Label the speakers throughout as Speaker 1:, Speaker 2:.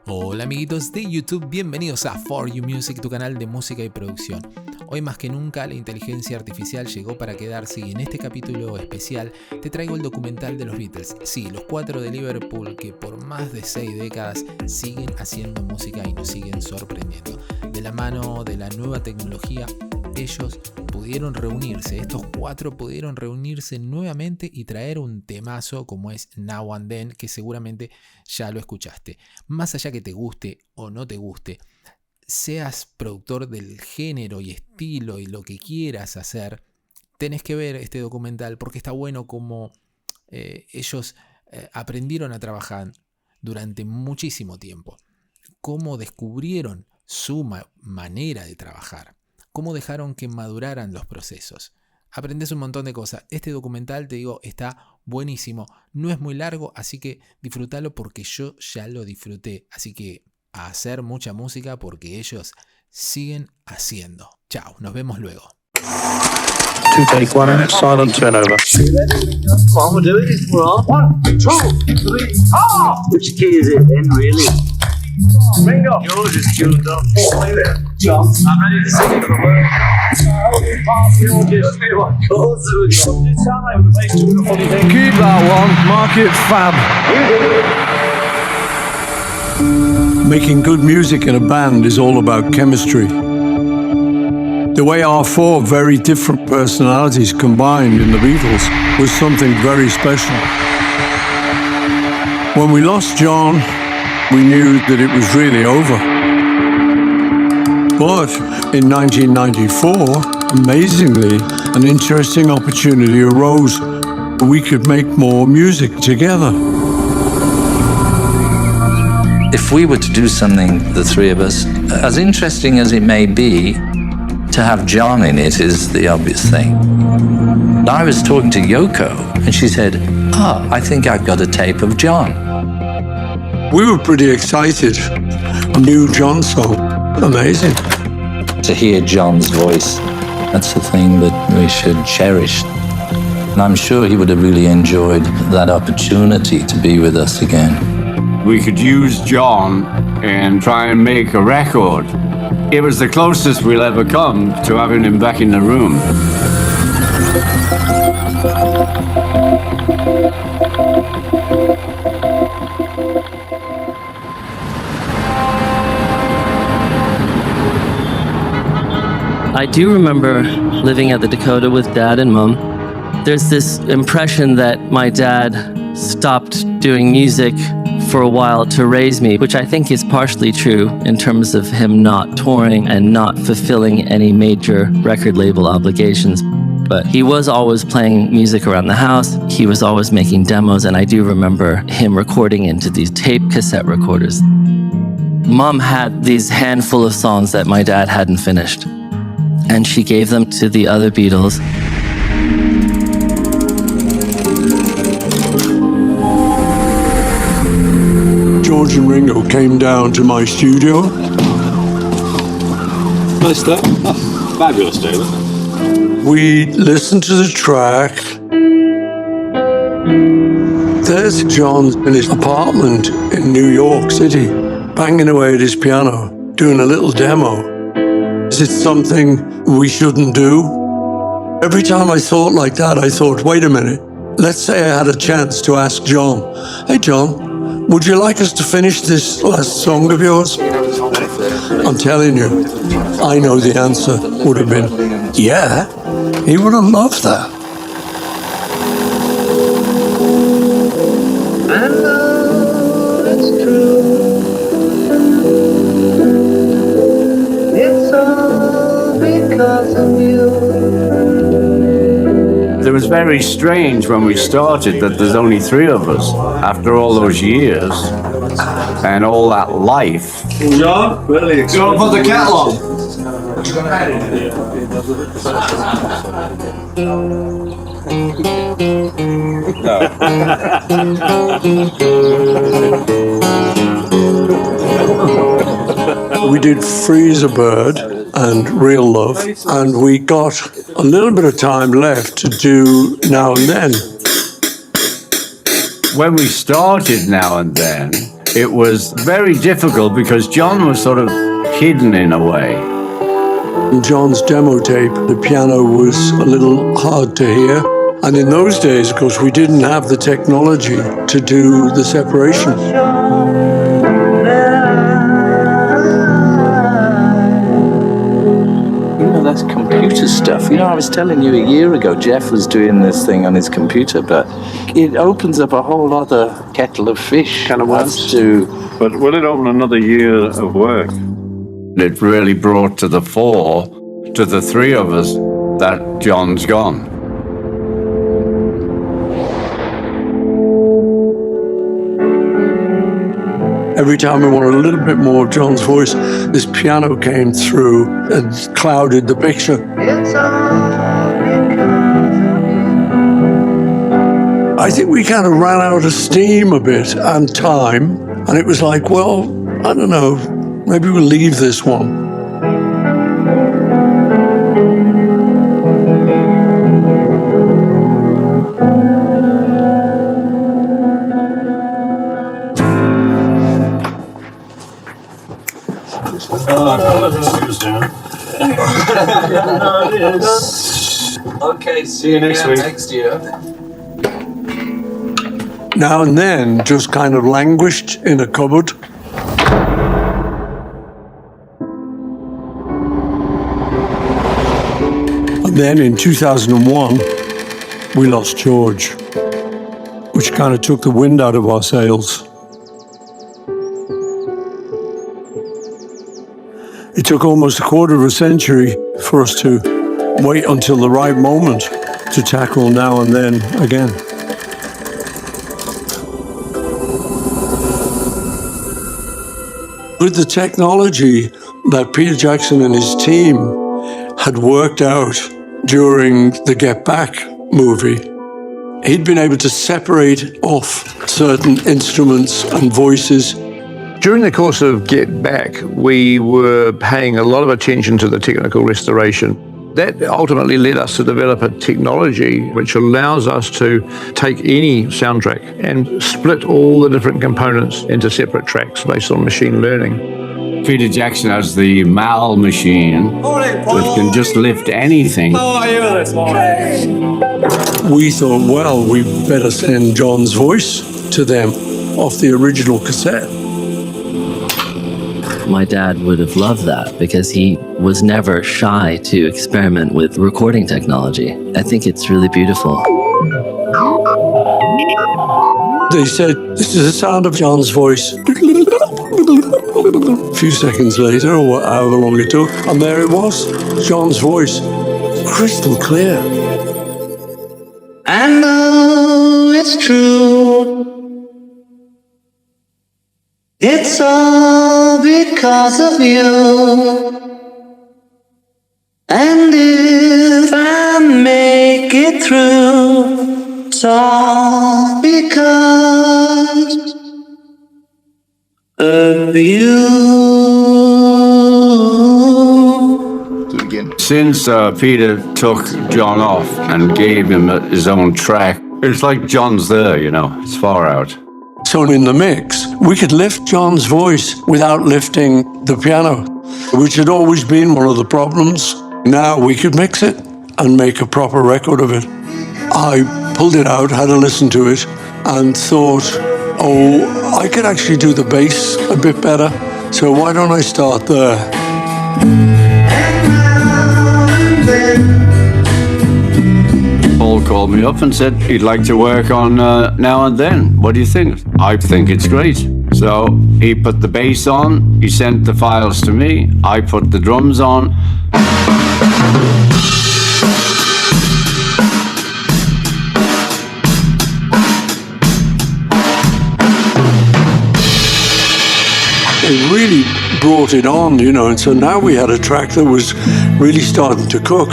Speaker 1: Hola amiguitos de YouTube, bienvenidos a For You Music, tu canal de música y producción. Hoy más que nunca la inteligencia artificial llegó para quedarse y en este capítulo especial te traigo el documental de los Beatles. Sí, los 4 de Liverpool que por más de 6 décadas siguen haciendo música y nos siguen sorprendiendo. De la mano de la nueva tecnología, ellos pudieron reunirse, estos 4 pudieron reunirse nuevamente y traer un temazo como es Now and Then, que seguramente ya lo escuchaste. Más allá que te guste o no te guste, seas productor del género y estilo y lo que quieras hacer, tenés que ver este documental porque está bueno como ellos aprendieron a trabajar durante muchísimo tiempo, cómo descubrieron su manera de trabajar, cómo dejaron que maduraran los procesos. Aprendes un montón de cosas. Este documental, te digo, está buenísimo. No es muy largo, así que disfrútalo porque yo ya lo disfruté. Así que a hacer mucha música porque ellos siguen haciendo. Chao, nos vemos luego.
Speaker 2: 2 take 1, silent turnover.
Speaker 3: What we're doing is we're on 1, 2, 3, Which key is it in, really? Ringo. Yours is tuned up. John, I'm ready to sing it for the world.
Speaker 2: Keep that one, mark it fab. Making good music in a band is all about chemistry. The way our 4 very different personalities combined in the Beatles was something very special. When we lost John, we knew that it was really over. But in 1994, amazingly, an interesting opportunity arose. We could make more music together.
Speaker 4: If we were to do something, the 3 of us, as interesting as it may be, to have John in it is the obvious thing. I was talking to Yoko, and she said, I think I've got a tape of John.
Speaker 2: We were pretty excited. A new John song. Amazing.
Speaker 4: To hear John's voice, that's the thing that we should cherish. And I'm sure he would have really enjoyed that opportunity to be with us again.
Speaker 5: We could use John and try and make a record. It was the closest we'll ever come to having him back in the room.
Speaker 6: I do remember living at the Dakota with Dad and Mom. There's this impression that my dad stopped doing music for a while to raise me, which I think is partially true in terms of him not touring and not fulfilling any major record label obligations. But he was always playing music around the house. He was always making demos, and I do remember him recording into these tape cassette recorders. Mom had these handful of songs that my dad hadn't finished, and she gave them to the other Beatles.
Speaker 2: George and Ringo came down to my studio.
Speaker 7: Nice stuff. Fabulous, David.
Speaker 2: We listened to the track. There's John in his apartment in New York City, banging away at his piano, doing a little demo. Is it something we shouldn't do? Every time I thought like that, I thought, wait a minute. Let's say I had a chance to ask John, hey John, would you like us to finish this last song of yours? I'm telling you, I know the answer would have been, yeah, he would have loved that.
Speaker 3: I know it's true. It's all because of you.
Speaker 5: It was very strange when we started that there's only 3 of us after all those years and all that life.
Speaker 7: John, really? You want to put the kettle on?
Speaker 2: We did Freeze a Bird and Real Love, and we got a little bit of time left to do Now and Then.
Speaker 5: When we started Now and Then, It was very difficult because John was sort of hidden in a way.
Speaker 2: In John's demo tape, the piano was a little hard to hear. And in those days, of course, we didn't have the technology to do the separation.
Speaker 4: That's computer stuff. I was telling you a year ago, Jeff was doing this thing on his computer, but it opens up a whole other kettle of fish.
Speaker 7: But will it open another year of work?
Speaker 5: It really brought to the fore, to the three of us, that John's gone.
Speaker 2: Every time we wanted a little bit more of John's voice, this piano came through and clouded the picture. I think we kind of ran out of steam a bit and time, and it was like, well, I don't know, maybe we'll leave this one.
Speaker 4: Okay, see you next year.
Speaker 2: Now and then, just kind of languished in a cupboard. And then in 2001, we lost George, which kind of took the wind out of our sails. It took almost a quarter of a century for us to wait until the right moment to tackle Now and Then again. With the technology that Peter Jackson and his team had worked out during the Get Back movie, he'd been able to separate off certain instruments and voices.
Speaker 8: During the course of Get Back, we were paying a lot of attention to the technical restoration. That ultimately led us to develop a technology which allows us to take any soundtrack and split all the different components into separate tracks based on machine learning.
Speaker 5: Peter Jackson has the MAL machine, which can just lift anything.
Speaker 2: We thought, well, we better send John's voice to them off the original cassette.
Speaker 6: My dad would have loved that because he was never shy to experiment with recording technology. I think it's really beautiful.
Speaker 2: They said, this is the sound of John's voice. A few seconds later, or however long it took, and there it was, John's voice, crystal clear.
Speaker 9: I know it's true. It's all because of you. And if I make it through, it's all because of you.
Speaker 5: Since Peter took John off and gave him his own track, it's like John's there, it's far out.
Speaker 2: So in the mix, we could lift John's voice without lifting the piano, which had always been one of the problems. Now we could mix it and make a proper record of it. I pulled it out, had a listen to it, and thought, oh, I could actually do the bass a bit better, so why don't I start there?
Speaker 5: Paul called me up and said he'd like to work on Now and Then. What do you think? I think it's great. So he put the bass on, he sent the files to me, I put the drums on.
Speaker 2: It really brought it on, and so now we had a track that was really starting to cook.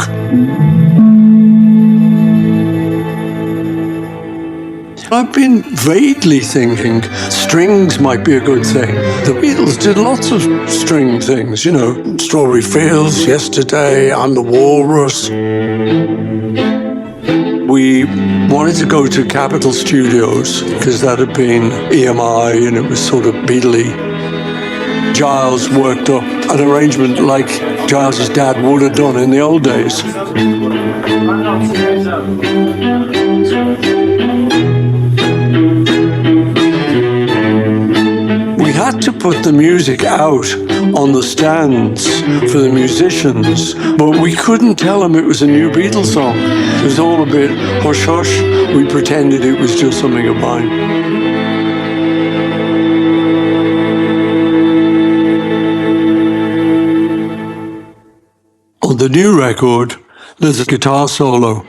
Speaker 2: I've been vaguely thinking strings might be a good thing. The Beatles did lots of string things, Strawberry Fields, Yesterday, I'm the Walrus. We we wanted to go to Capitol Studios because that had been EMI and it was sort of Beatley. Giles worked up an arrangement like Giles's dad would have done in the old days. We had to put the music out on the stands for the musicians, but we couldn't tell them it was a new Beatles song. It was all a bit hush-hush. We pretended it was just something of mine. On the new record, there's a guitar solo.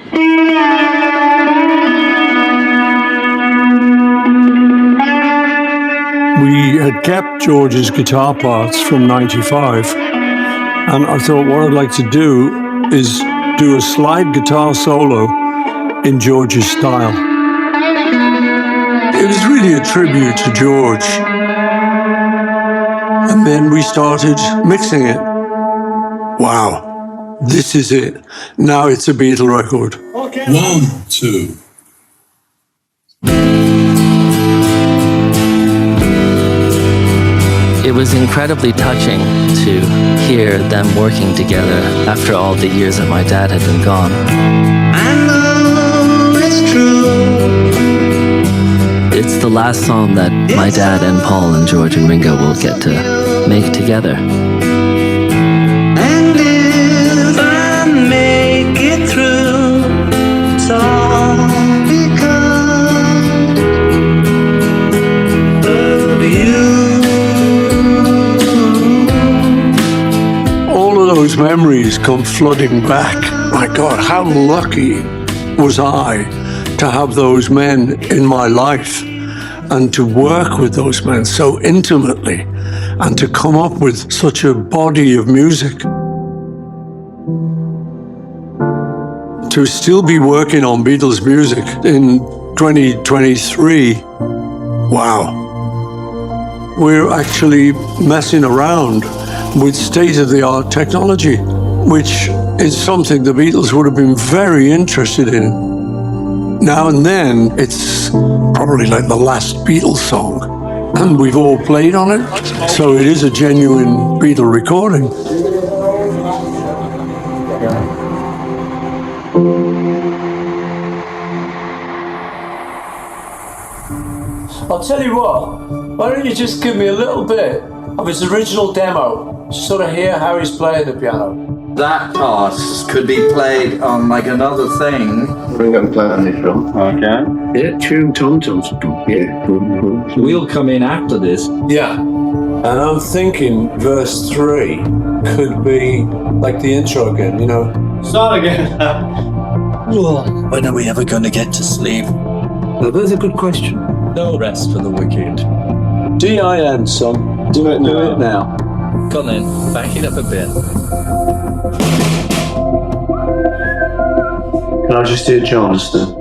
Speaker 2: We had kept George's guitar parts from '95, and I thought what I'd like to do is do a slide guitar solo in George's style. It was really a tribute to George. And then we started mixing it. Wow, this is it. Now it's a Beatle record.
Speaker 10: 1, 2.
Speaker 6: It was incredibly touching to hear them working together after all the years that my dad had been gone.
Speaker 9: I know it's true.
Speaker 6: It's the last song that my dad and Paul and George and Ringo will get to make together.
Speaker 9: And if I make it through, it's all because of you.
Speaker 2: Those memories come flooding back. My God, how lucky was I to have those men in my life and to work with those men so intimately and to come up with such a body of music. To still be working on Beatles music in 2023, wow. We're actually messing around with state-of-the-art technology, which is something the Beatles would have been very interested in. Now and then, it's probably like the last Beatles song, and we've all played on it, so it is a genuine Beatle recording.
Speaker 11: I'll tell you what, why don't you just give me a little bit of his original demo, just sort of hear how he's playing the piano.
Speaker 4: That part could be played on like another thing.
Speaker 5: Bring up play on this drum. Okay.
Speaker 8: Yeah, tune tom-toms. Yeah.
Speaker 4: We'll come in after this.
Speaker 11: Yeah, and I'm thinking verse 3 could be like the intro again, you know.
Speaker 3: Start again.
Speaker 12: When are we ever going to get to sleep?
Speaker 8: Now, that's a good question.
Speaker 12: No rest for the wicked.
Speaker 11: D-I-N, son. Do it now.
Speaker 12: Go on then, back it up a bit.
Speaker 3: Can I just do Johnston?